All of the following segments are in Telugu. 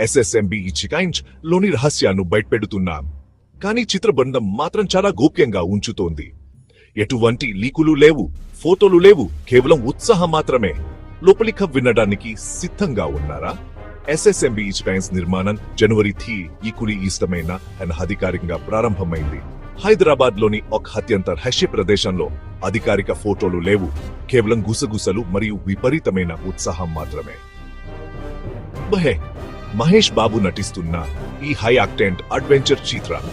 SSMB ఇచ్చికైంజ్ లోని రహస్యాన్ని బయటపెడుతున్నాం. కానీ చిత్రబృందం మాత్రం చాలా గోప్యంగా ఉంచుతోంది. ఎటువంటి లీకులు లేవు, ఫోటోలు లేవు, కేవలం ఉత్సాహం మాత్రమే. లోపలికి వినడానికి సిద్ధంగా ఉన్నారా? SSMB ఇచ్చికైంజ్ నిర్మాణం జనవరి 3 ఇష్టమైన అధికారికంగా ప్రారంభమైంది. హైదరాబాద్ లోని ఒక అత్యంత రహస్య ప్రదేశంలో అధికారిక ఫోటోలు లేవు, కేవలం గుసగుసలు మరియు విపరీతమైన ఉత్సాహం మాత్రమే. మహేష్ బాబు నటిస్తున్న ఈ హై ఆక్టెంట్ అడ్వెంచర్ చిత్రం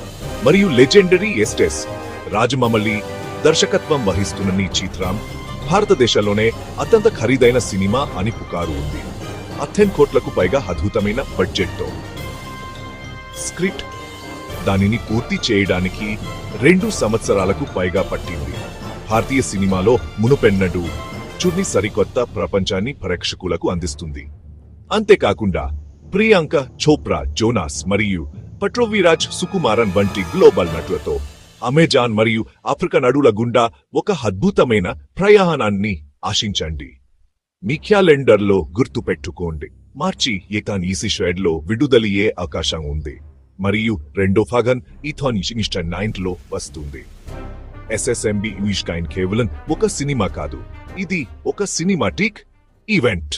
మరియు లెజెండరీ ఎస్టెస్ రాజమౌళి దర్శకత్వం వహిస్తున్న ఈ చిత్రం భారతదేశంలోనే అత్యంత ఖరీదైన సినిమా అని పుకారు ఉంది. 10 కోట్లకు పైగా అద్భుతమైన బడ్జెట్తో. స్క్రిప్ట్ దానిని పూర్తి చేయడానికి 2 సంవత్సరాలకు పైగా పట్టింది. భారతీయ సినిమాలో మునుపెన్నడూ చూడని సరికొత్త ప్రపంచాన్ని ప్రేక్షకులకు అందిస్తుంది. అంతేకాకుండా ప్రియాంక చోప్రా జోనాస్ మరియు పట్రోవిరాజ్ సుకుమారన్ వంటి గ్లోబల్ నటులతో అమెజాన్ మరియు ఆఫ్రికా నడుల గుండా ఒక అద్భుతమైన ప్రయాణాన్ని ఆశించండి. మీ క్యాలెండర్లో గుర్తు పెట్టుకోండి, మార్చి 27లో విడుదలయ్యే అవకాశం ఉంది మరియు 2వ భాగం 2029లో వస్తుంది. SSMB ఇచ్చికైంజ్ కేవలం ఒక సినిమా కాదు, ఇది ఒక సినిమాటిక్ ఈవెంట్.